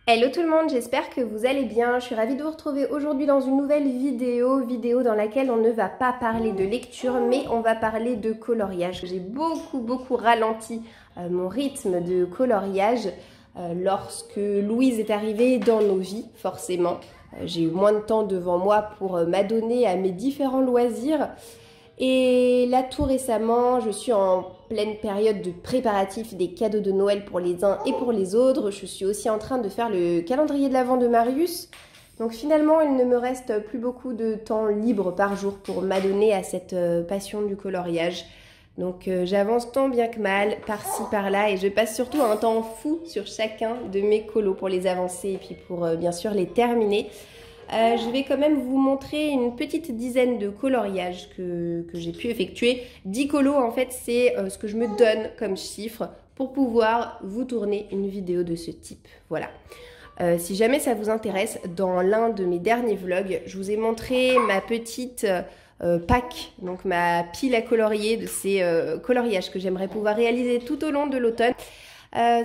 Hello tout le monde, j'espère que vous allez bien. Je suis ravie de vous retrouver aujourd'hui dans une nouvelle vidéo dans laquelle on ne va pas parler de lecture, mais on va parler de coloriage. J'ai beaucoup ralenti mon rythme de coloriage lorsque Louise est arrivée dans nos vies, forcément. J'ai eu moins de temps devant moi pour m'adonner à mes différents loisirs. Et là, tout récemment, je suis en pleine période de préparatifs des cadeaux de Noël pour les uns et pour les autres. Je suis aussi en train de faire le calendrier de l'Avent de Marius. Donc finalement, il ne me reste plus beaucoup de temps libre par jour pour m'adonner à cette passion du coloriage. Donc j'avance tant bien que mal, par-ci, par-là, et je passe surtout un temps fou sur chacun de mes colos pour les avancer et puis pour bien sûr les terminer. Je vais quand même vous montrer une petite dizaine de coloriages que j'ai pu effectuer. 10 colos en fait, c'est ce que je me donne comme chiffre pour pouvoir vous tourner une vidéo de ce type. Voilà. Si jamais ça vous intéresse, dans l'un de mes derniers vlogs, je vous ai montré ma petite pack, donc ma pile à colorier de ces coloriages que j'aimerais pouvoir réaliser tout au long de l'automne.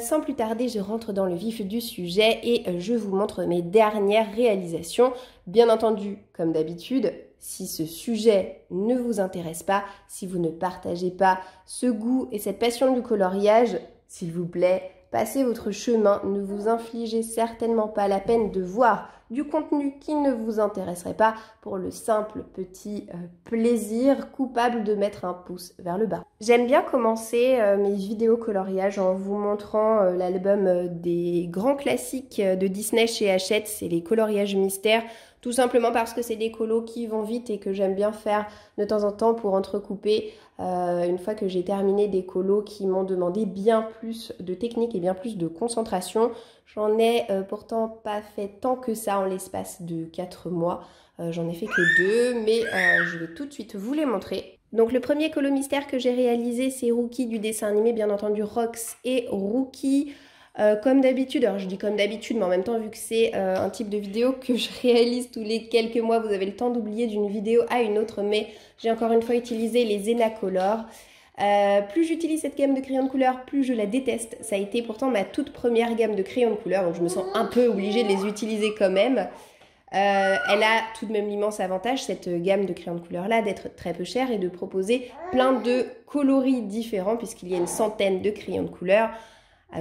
Sans plus tarder, je rentre dans le vif du sujet et je vous montre mes dernières réalisations. Bien entendu, comme d'habitude, si ce sujet ne vous intéresse pas, si vous ne partagez pas ce goût et cette passion du coloriage, s'il vous plaît, passez votre chemin. Ne vous infligez certainement pas la peine de voir du contenu qui ne vous intéresserait pas pour le simple petit plaisir coupable de mettre un pouce vers le bas. J'aime bien commencer mes vidéos coloriage en vous montrant l'album des grands classiques de Disney chez Hachette, c'est les coloriages mystères, tout simplement parce que c'est des colos qui vont vite et que j'aime bien faire de temps en temps pour entrecouper une fois que j'ai terminé des colos qui m'ont demandé bien plus de technique et bien plus de concentration. J'en ai pourtant pas fait tant que ça en l'espace de 4 mois. J'en ai fait que 2, mais je vais tout de suite vous les montrer. Donc le premier colo mystère que j'ai réalisé, c'est Rookie du dessin animé, bien entendu Rox et Rookie. Comme d'habitude, alors je dis comme d'habitude, mais en même temps, vu que c'est un type de vidéo que je réalise tous les quelques mois, vous avez le temps d'oublier d'une vidéo à une autre, mais j'ai encore une fois utilisé les Zenacolor. Plus j'utilise cette gamme de crayons de couleur, plus je la déteste. Ça a été pourtant ma toute première gamme de crayons de couleur, donc je me sens un peu obligée de les utiliser quand même. Elle a tout de même l'immense avantage, cette gamme de crayons de couleur là, d'être très peu chère et de proposer plein de coloris différents, puisqu'il y a une centaine de crayons de couleur.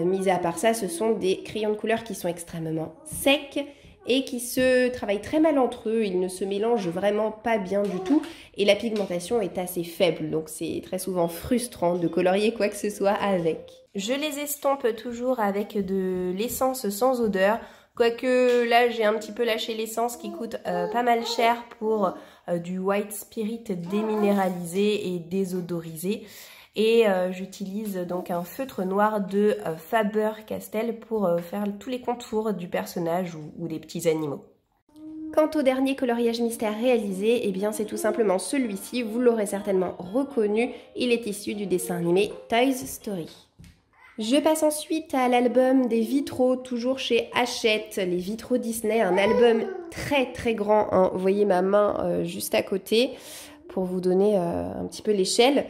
Mis à part ça, ce sont des crayons de couleur qui sont extrêmement secs et qui se travaillent très mal entre eux. Ils ne se mélangent vraiment pas bien du tout et la pigmentation est assez faible. Donc c'est très souvent frustrant de colorier quoi que ce soit avec. Je les estompe toujours avec de l'essence sans odeur. Quoique là j'ai un petit peu lâché l'essence qui coûte pas mal cher pour du White Spirit déminéralisé et désodorisé. Et j'utilise donc un feutre noir de Faber-Castell pour faire tous les contours du personnage ou des petits animaux. Quant au dernier coloriage mystère réalisé, eh bien c'est tout simplement celui-ci, vous l'aurez certainement reconnu, il est issu du dessin animé Toy Story. Je passe ensuite à l'album des vitraux, toujours chez Hachette, les vitraux Disney, un album très grand, hein. Vous voyez ma main juste à côté pour vous donner un petit peu l'échelle.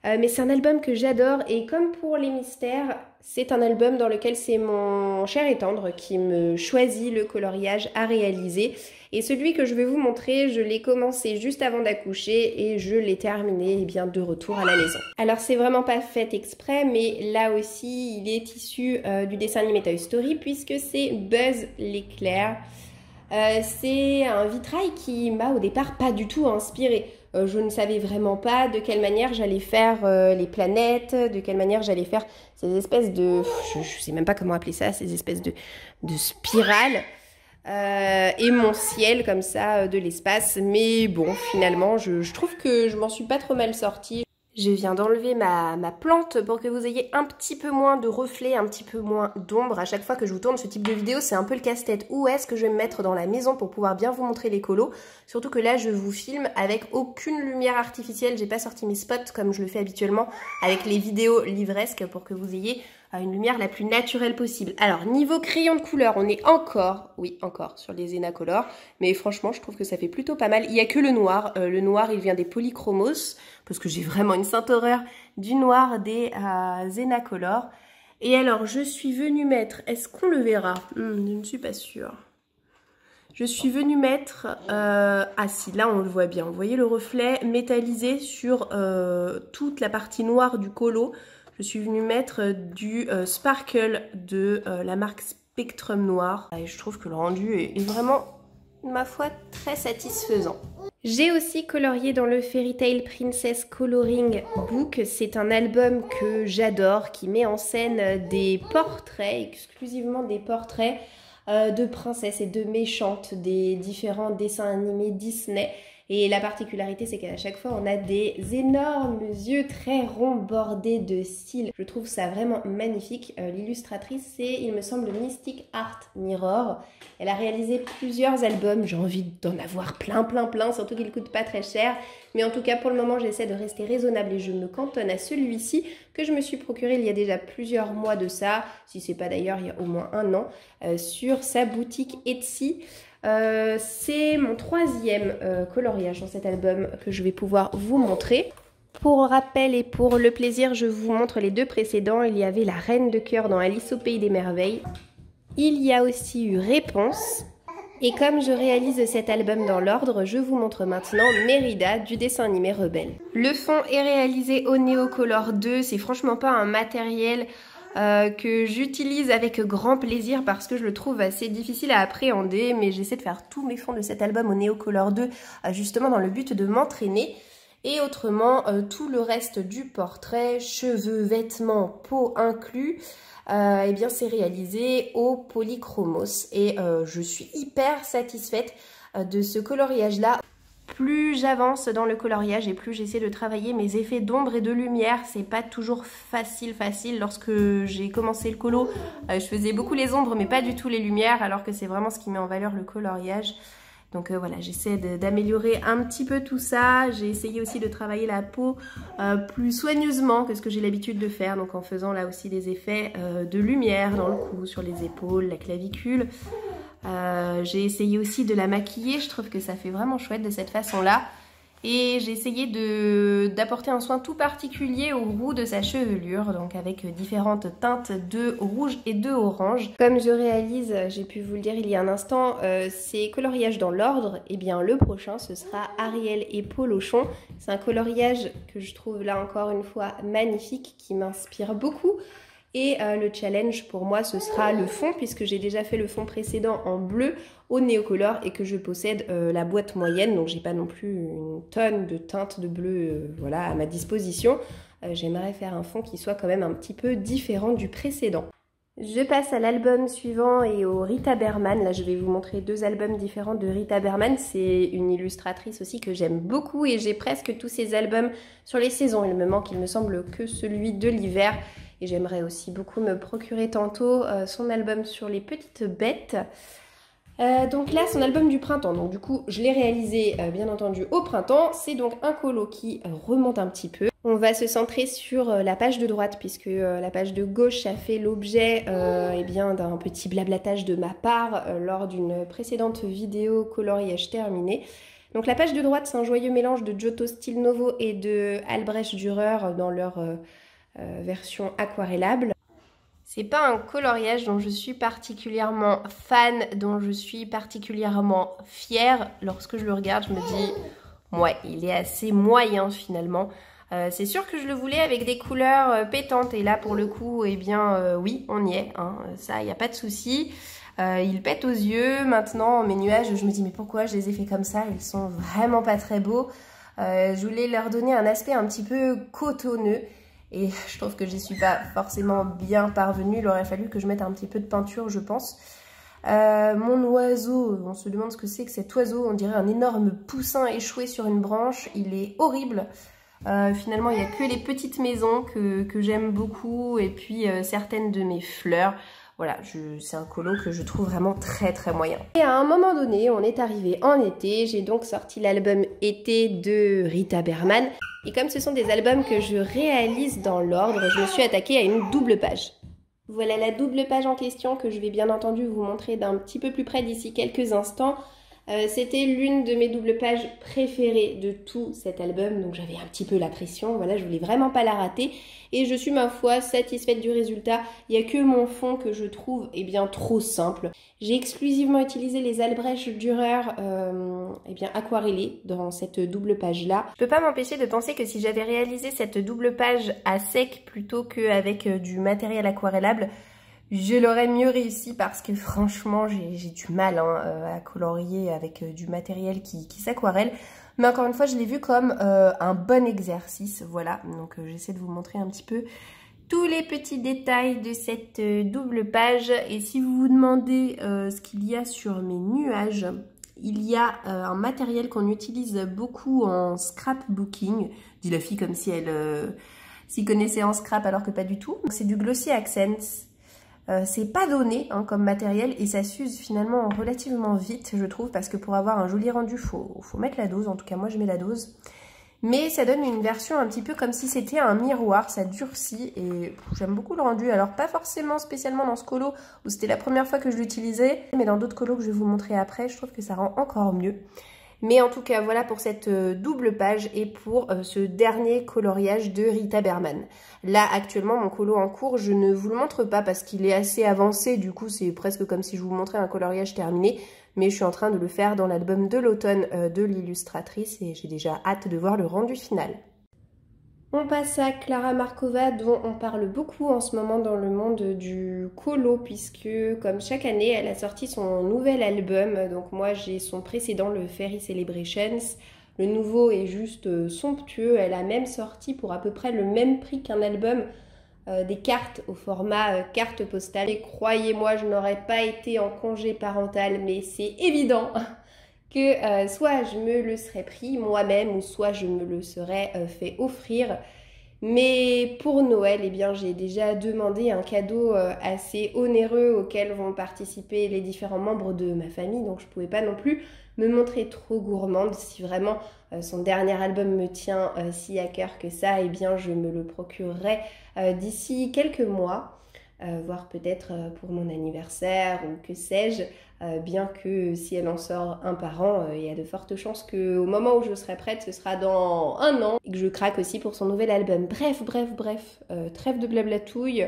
Mais c'est un album que j'adore et comme pour les mystères, c'est un album dans lequel c'est mon cher et tendre qui me choisit le coloriage à réaliser. Et celui que je vais vous montrer, je l'ai commencé juste avant d'accoucher et je l'ai terminé bien de retour à la maison. Alors c'est vraiment pas fait exprès, mais là aussi il est issu du dessin animé Toy Story puisque c'est Buzz l'éclair. C'est un vitrail qui m'a au départ pas du tout inspiré. Je ne savais vraiment pas de quelle manière j'allais faire les planètes, de quelle manière j'allais faire ces espèces de... Je sais même pas comment appeler ça, ces espèces de spirales. Et mon ciel comme ça de l'espace. Mais bon, finalement, je trouve que je m'en suis pas trop mal sortie. Je viens d'enlever ma plante pour que vous ayez un petit peu moins de reflets, un petit peu moins d'ombre. À chaque fois que je vous tourne ce type de vidéo, c'est un peu le casse-tête. Où est-ce que je vais me mettre dans la maison pour pouvoir bien vous montrer les colos? Surtout que là, je vous filme avec aucune lumière artificielle. J'ai pas sorti mes spots comme je le fais habituellement avec les vidéos livresques pour que vous ayez une lumière la plus naturelle possible. Alors, niveau crayon de couleur, on est encore sur les Zenacolor. Mais franchement, je trouve que ça fait plutôt pas mal. Il n'y a que le noir. Le noir, il vient des Polychromos. Parce que j'ai vraiment une sainte horreur du noir des Zenacolor. Et alors, je suis venue mettre, est-ce qu'on le verra? Je ne suis pas sûre. Je suis venue mettre, ah si, là on le voit bien, vous voyez le reflet métallisé sur toute la partie noire du colo. Je suis venue mettre du Sparkle de la marque Spectrum Noir. Et je trouve que le rendu est vraiment, ma foi, très satisfaisant. J'ai aussi colorié dans le Fairy Tail Princess Coloring Book. C'est un album que j'adore, qui met en scène des portraits, exclusivement des portraits de princesses et de méchantes des différents dessins animés Disney. Et la particularité, c'est qu'à chaque fois, on a des énormes yeux très ronds bordés de cils. Je trouve ça vraiment magnifique. L'illustratrice, c'est, il me semble, Mystic Art Mirror. Elle a réalisé plusieurs albums. J'ai envie d'en avoir plein, surtout qu'ils ne coûtent pas très cher. Mais en tout cas, pour le moment, j'essaie de rester raisonnable et je me cantonne à celui-ci que je me suis procuré il y a déjà plusieurs mois de ça, si c'est pas d'ailleurs il y a au moins un an, sur sa boutique Etsy. C'est mon troisième coloriage dans cet album que je vais pouvoir vous montrer. Pour rappel et pour le plaisir, je vous montre les deux précédents. Il y avait la Reine de cœur dans Alice au Pays des Merveilles. Il y a aussi eu Réponse. Et comme je réalise cet album dans l'ordre, je vous montre maintenant Mérida du dessin animé Rebelle. Le fond est réalisé au Neocolor 2. C'est franchement pas un matériel que j'utilise avec grand plaisir parce que je le trouve assez difficile à appréhender, mais j'essaie de faire tous mes fonds de cet album au Neocolor 2 justement dans le but de m'entraîner. Et autrement, tout le reste du portrait, cheveux, vêtements, peau inclus, eh bien c'est réalisé au Polychromos et je suis hyper satisfaite de ce coloriage là. Plus j'avance dans le coloriage et plus j'essaie de travailler mes effets d'ombre et de lumière, c'est pas toujours facile. Lorsque j'ai commencé le colo, je faisais beaucoup les ombres mais pas du tout les lumières, alors que c'est vraiment ce qui met en valeur le coloriage. Donc voilà, j'essaie d'améliorer un petit peu tout ça. J'ai essayé aussi de travailler la peau plus soigneusement que ce que j'ai l'habitude de faire, donc en faisant là aussi des effets de lumière dans le cou, sur les épaules, la clavicule. J'ai essayé aussi de la maquiller, je trouve que ça fait vraiment chouette de cette façon-là. Et j'ai essayé d'apporter un soin tout particulier au roux de sa chevelure, donc avec différentes teintes de rouge et de orange. Comme je réalise, j'ai pu vous le dire il y a un instant, ces coloriages dans l'ordre, et bien le prochain ce sera Ariel et Polochon. C'est un coloriage que je trouve là encore une fois magnifique, qui m'inspire beaucoup. Et le challenge pour moi ce sera le fond, puisque j'ai déjà fait le fond précédent en bleu au Neocolor et que je possède la boîte moyenne, donc j'ai pas non plus une tonne de teintes de bleu voilà, à ma disposition. J'aimerais faire un fond qui soit quand même un petit peu différent du précédent. Je passe à l'album suivant et au Rita Berman. Là je vais vous montrer deux albums différents de Rita Berman. C'est une illustratrice aussi que j'aime beaucoup et j'ai presque tous ses albums sur les saisons. Il me manque, il me semble, que celui de l'hiver. Et j'aimerais aussi beaucoup me procurer tantôt son album sur les petites bêtes. Donc là, son album du printemps. Donc du coup, je l'ai réalisé bien entendu au printemps. C'est donc un colo qui remonte un petit peu. On va se centrer sur la page de droite puisque la page de gauche a fait l'objet eh bien d'un petit blablatage de ma part lors d'une précédente vidéo coloriage terminé. Donc la page de droite, c'est un joyeux mélange de Giotto Stil Novo et de Albrecht Dürer dans leur version aquarellable. C'est pas un coloriage dont je suis particulièrement fan, dont je suis particulièrement fière. Lorsque je le regarde, je me dis, ouais, il est assez moyen finalement. C'est sûr que je le voulais avec des couleurs pétantes et là pour le coup, eh bien oui, on y est, hein, ça, il n'y a pas de souci. Il pète aux yeux. Maintenant, mes nuages, je me dis mais pourquoi je les ai fait comme ça? Ils sont vraiment pas très beaux. Je voulais leur donner un aspect un petit peu cotonneux. Et je trouve que j'y suis pas forcément bien parvenue. Il aurait fallu que je mette un petit peu de peinture, je pense. Mon oiseau, on se demande ce que c'est que cet oiseau. On dirait un énorme poussin échoué sur une branche. Il est horrible. Finalement, il n'y a que les petites maisons que j'aime beaucoup. Et puis certaines de mes fleurs. Voilà, c'est un colo que je trouve vraiment très très moyen. Et à un moment donné, on est arrivé en été. J'ai donc sorti l'album été de Rita Berman. Et comme ce sont des albums que je réalise dans l'ordre, je me suis attaquée à une double page. Voilà la double page en question que je vais bien entendu vous montrer d'un petit peu plus près d'ici quelques instants. C'était l'une de mes doubles pages préférées de tout cet album, donc j'avais un petit peu la pression, voilà, je voulais vraiment pas la rater et je suis ma foi satisfaite du résultat. Il n'y a que mon fond que je trouve trop simple. J'ai exclusivement utilisé les Albrecht Dürer aquarellés dans cette double page là. Je peux pas m'empêcher de penser que si j'avais réalisé cette double page à sec plutôt qu'avec du matériel aquarellable, je l'aurais mieux réussi parce que franchement j'ai du mal à colorier avec du matériel qui s'aquarelle. Mais encore une fois je l'ai vu comme un bon exercice, voilà. Donc j'essaie de vous montrer un petit peu tous les petits détails de cette double page. Et si vous vous demandez ce qu'il y a sur mes nuages, il y a un matériel qu'on utilise beaucoup en scrapbooking. Dit la fille comme si elle s'y connaissait en scrap alors que pas du tout. C'est du Glossy Accents. C'est pas donné comme matériel et ça s'use finalement relativement vite je trouve parce que pour avoir un joli rendu faut mettre la dose, en tout cas moi je mets la dose. Mais ça donne une version un petit peu comme si c'était un miroir, ça durcit et j'aime beaucoup le rendu. Alors pas forcément spécialement dans ce colo où c'était la première fois que je l'utilisais, mais dans d'autres colos que je vais vous montrer après, je trouve que ça rend encore mieux. Mais en tout cas, voilà pour cette double page et pour ce dernier coloriage de Rita Berman. Là, actuellement, mon colo en cours, je ne vous le montre pas parce qu'il est assez avancé. Du coup, c'est presque comme si je vous montrais un coloriage terminé. Mais je suis en train de le faire dans l'album de l'automne de l'illustratrice et j'ai déjà hâte de voir le rendu final. On passe à Klara Markova dont on parle beaucoup en ce moment dans le monde du colo puisque comme chaque année elle a sorti son nouvel album. Donc moi j'ai son précédent, le Fairy Celebrations. Le nouveau est juste somptueux. Elle a même sorti pour à peu près le même prix qu'un album des cartes au format carte postale. Et croyez-moi, je n'aurais pas été en congé parental mais c'est évident que soit je me le serais pris moi-même ou soit je me le serais fait offrir. Mais pour Noël, eh bien, j'ai déjà demandé un cadeau assez onéreux auquel vont participer les différents membres de ma famille. Donc je ne pouvais pas non plus me montrer trop gourmande. Si vraiment son dernier album me tient si à cœur que ça, eh bien, je me le procurerai d'ici quelques mois. Voire peut-être pour mon anniversaire ou que sais-je, bien que si elle en sort un par an, il y a de fortes chances qu'au moment où je serai prête, ce sera dans un an et que je craque aussi pour son nouvel album. Bref, trêve de blablatouille.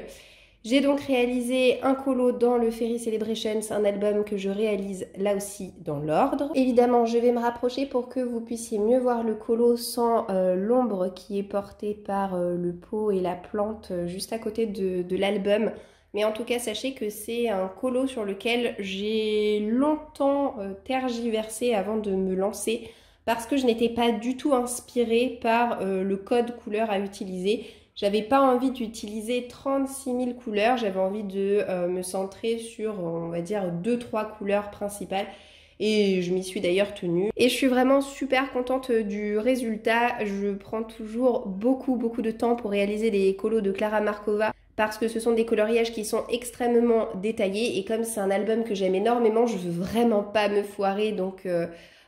J'ai donc réalisé un colo dans le Fairy Celebrations, un album que je réalise là aussi dans l'ordre. Évidemment, je vais me rapprocher pour que vous puissiez mieux voir le colo sans l'ombre qui est portée par le pot et la plante juste à côté de l'album. Mais en tout cas, sachez que c'est un colo sur lequel j'ai longtemps tergiversé avant de me lancer parce que je n'étais pas du tout inspirée par le code couleur à utiliser. J'avais pas envie d'utiliser 36 000 couleurs, j'avais envie de me centrer sur, on va dire, 2-3 couleurs principales. Et je m'y suis d'ailleurs tenue. Et je suis vraiment super contente du résultat. Je prends toujours beaucoup de temps pour réaliser les colos de Klara Markova parce que ce sont des coloriages qui sont extrêmement détaillés. Et comme c'est un album que j'aime énormément, je veux vraiment pas me foirer. Donc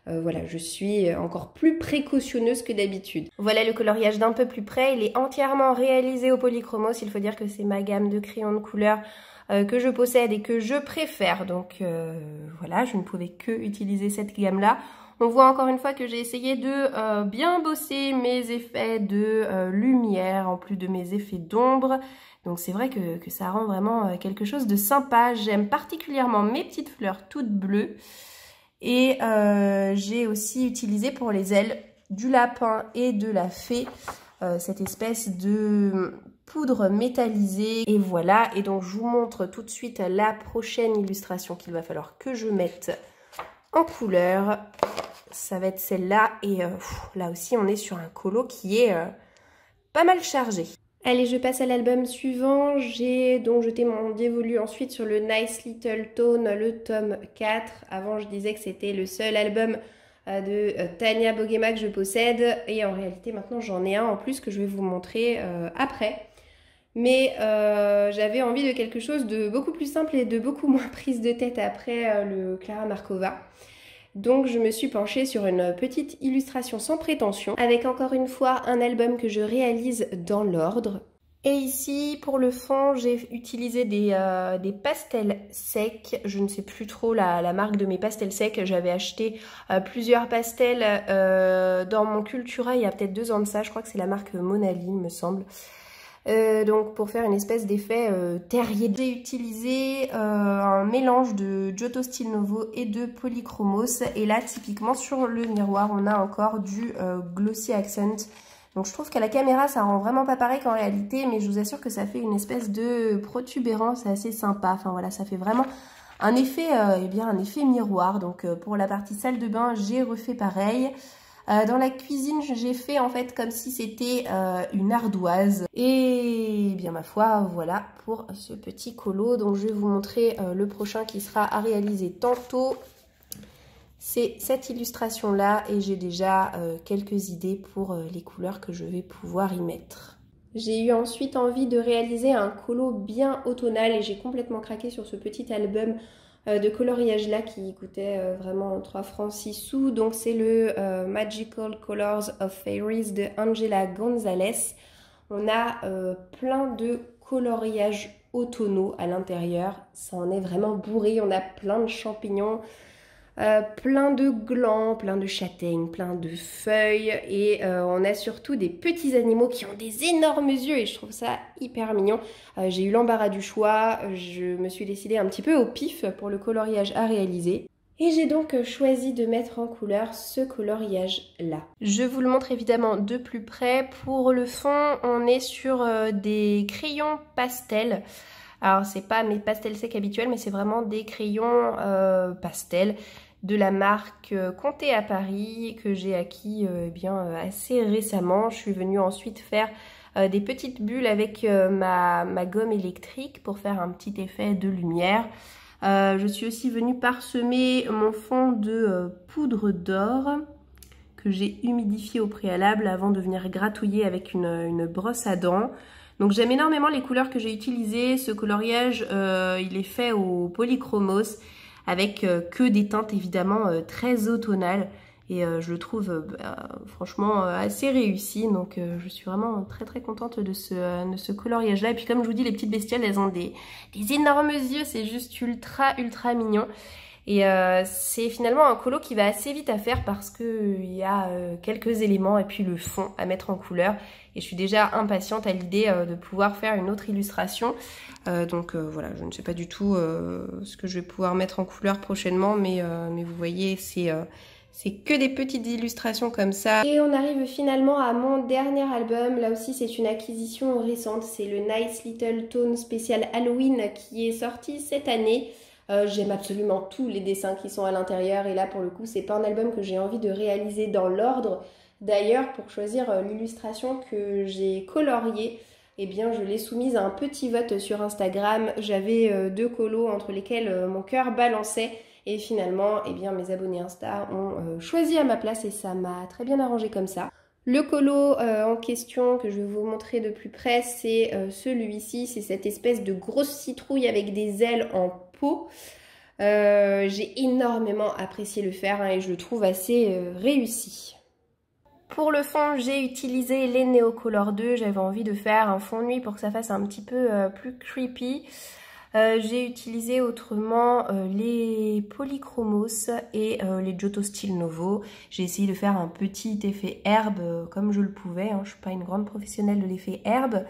voilà, je suis encore plus précautionneuse que d'habitude. Voilà le coloriage d'un peu plus près. Il est entièrement réalisé au Polychromos. Il faut dire que c'est ma gamme de crayons de couleur que je possède et que je préfère. Donc voilà, je ne pouvais que utiliser cette gamme-là. On voit encore une fois que j'ai essayé de bien bosser mes effets de lumière en plus de mes effets d'ombre. Donc c'est vrai que ça rend vraiment quelque chose de sympa. J'aime particulièrement mes petites fleurs toutes bleues. Et j'ai aussi utilisé pour les ailes du lapin et de la fée cette espèce de poudre métallisée. Et voilà, et donc je vous montre tout de suite la prochaine illustration qu'il va falloir que je mette en couleur. Ça va être celle-là et là aussi on est sur un colo qui est pas mal chargé. Allez, je passe à l'album suivant. J'ai donc jeté mon dévolu ensuite sur le Nice Little Tone, le tome 4. Avant, je disais que c'était le seul album de Tania Bogema que je possède. Et en réalité, maintenant, j'en ai un en plus que je vais vous montrer après. Mais j'avais envie de quelque chose de beaucoup plus simple et de beaucoup moins prise de tête après le Klara Markova. Donc je me suis penchée sur une petite illustration sans prétention, avec encore une fois un album que je réalise dans l'ordre. Et ici, pour le fond, j'ai utilisé des pastels secs. Je ne sais plus trop la marque de mes pastels secs. J'avais acheté plusieurs pastels dans mon Cultura il y a peut-être 2 ans de ça. Je crois que c'est la marque Monali, il me semble. Donc pour faire une espèce d'effet terrier. J'ai utilisé un mélange de Giotto Stil Novo et de Polychromos. Et là, typiquement, sur le miroir, on a encore du Glossy Accent. Donc je trouve qu'à la caméra ça rend vraiment pas pareil qu'en réalité, mais je vous assure que ça fait une espèce de protubérance assez sympa. Enfin voilà, ça fait vraiment un effet, un effet miroir. Donc pour la partie salle de bain, j'ai refait pareil. Dans la cuisine, j'ai fait en fait comme si c'était une ardoise. Et bien ma foi, voilà pour ce petit colo. Donc je vais vous montrer le prochain qui sera à réaliser tantôt. C'est cette illustration-là et j'ai déjà quelques idées pour les couleurs que je vais pouvoir y mettre. J'ai eu ensuite envie de réaliser un colo bien automnal et j'ai complètement craqué sur ce petit album de coloriage-là qui coûtait vraiment 3 francs 6 sous. Donc c'est le Magical Colors of Fairies de Angela Gonzalez. On a plein de coloriages automnaux à l'intérieur. Ça en est vraiment bourré, on a plein de champignons. Plein de glands, plein de châtaignes, plein de feuilles et on a surtout des petits animaux qui ont des énormes yeux et je trouve ça hyper mignon. J'ai eu l'embarras du choix, je me suis décidée un petit peu au pif pour le coloriage à réaliser. Et j'ai donc choisi de mettre en couleur ce coloriage-là. Je vous le montre évidemment de plus près. Pour le fond, on est sur des crayons pastels. Alors c'est pas mes pastels secs habituels, mais c'est vraiment des crayons pastels de la marque Conté à Paris que j'ai acquis assez récemment. Je suis venue ensuite faire des petites bulles avec ma gomme électrique pour faire un petit effet de lumière. Je suis aussi venue parsemer mon fond de poudre d'or que j'ai humidifié au préalable avant de venir gratouiller avec une brosse à dents. Donc j'aime énormément les couleurs que j'ai utilisées. Ce coloriage, il est fait au Polychromos avec que des teintes évidemment très automnales. Et je le trouve franchement assez réussi. Donc je suis vraiment très très contente de ce coloriage-là. Et puis comme je vous dis, les petites bestioles, elles ont des énormes yeux. C'est juste ultra ultra mignon. Et c'est finalement un colo qui va assez vite à faire parce qu'il y a quelques éléments et puis le fond à mettre en couleur. Et je suis déjà impatiente à l'idée de pouvoir faire une autre illustration. Donc voilà, je ne sais pas du tout ce que je vais pouvoir mettre en couleur prochainement. Mais vous voyez, c'est que des petites illustrations comme ça. Et on arrive finalement à mon dernier album. Là aussi, c'est une acquisition récente. C'est le Nice Little Tone spécial Halloween qui est sorti cette année. J'aime absolument tous les dessins qui sont à l'intérieur et là pour le coup c'est pas un album que j'ai envie de réaliser dans l'ordre. D'ailleurs pour choisir l'illustration que j'ai coloriée, eh bien je l'ai soumise à un petit vote sur Instagram. J'avais 2 colos entre lesquels mon cœur balançait et finalement eh bien mes abonnés Insta ont choisi à ma place et ça m'a très bien arrangé comme ça. Le colo en question que je vais vous montrer de plus près, c'est celui-ci. C'est cette espèce de grosse citrouille avec des ailes en peau. J'ai énormément apprécié le faire et je le trouve assez réussi. Pour le fond, j'ai utilisé les Neocolor 2. J'avais envie de faire un fond nuit pour que ça fasse un petit peu plus creepy. J'ai utilisé autrement les Polychromos et les Giotto Stil Novo. J'ai essayé de faire un petit effet herbe comme je le pouvais. Hein. Je ne suis pas une grande professionnelle de l'effet herbe.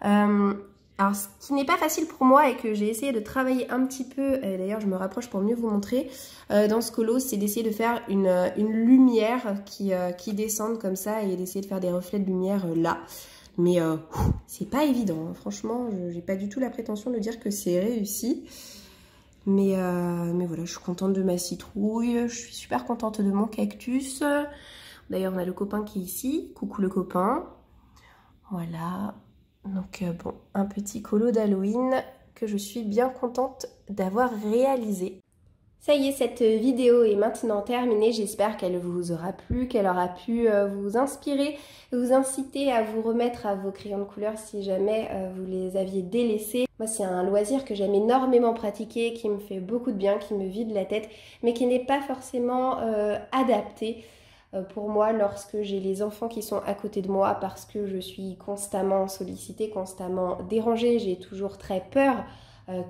Alors ce qui n'est pas facile pour moi et que j'ai essayé de travailler un petit peu, d'ailleurs je me rapproche pour mieux vous montrer, dans ce colo, c'est d'essayer de faire une lumière qui descende comme ça et d'essayer de faire des reflets de lumière là. Mais c'est pas évident, hein. Franchement, j'ai pas du tout la prétention de dire que c'est réussi. Mais voilà, je suis contente de ma citrouille, je suis super contente de mon cactus. D'ailleurs, on a le copain qui est ici. Coucou le copain. Voilà. Donc bon, un petit colo d'Halloween que je suis bien contente d'avoir réalisé. Ça y est, cette vidéo est maintenant terminée. J'espère qu'elle vous aura plu, qu'elle aura pu vous inspirer, vous inciter à vous remettre à vos crayons de couleur si jamais vous les aviez délaissés. Moi, c'est un loisir que j'aime énormément pratiquer, qui me fait beaucoup de bien, qui me vide la tête, mais qui n'est pas forcément adapté pour moi lorsque j'ai les enfants qui sont à côté de moi parce que je suis constamment sollicitée, constamment dérangée. J'ai toujours très peur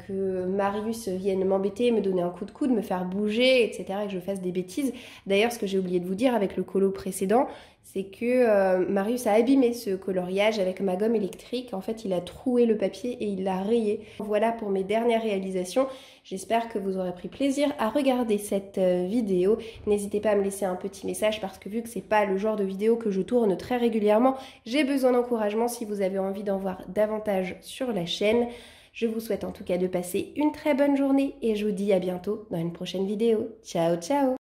que Marius vienne m'embêter, me donner un coup de coude, me faire bouger, etc. et que je fasse des bêtises. D'ailleurs, ce que j'ai oublié de vous dire avec le colo précédent, c'est que Marius a abîmé ce coloriage avec ma gomme électrique. En fait, il a troué le papier et il l'a rayé. Voilà pour mes dernières réalisations. J'espère que vous aurez pris plaisir à regarder cette vidéo. N'hésitez pas à me laisser un petit message parce que vu que c'est pas le genre de vidéo que je tourne très régulièrement, j'ai besoin d'encouragement si vous avez envie d'en voir davantage sur la chaîne. Je vous souhaite en tout cas de passer une très bonne journée et je vous dis à bientôt dans une prochaine vidéo. Ciao, ciao!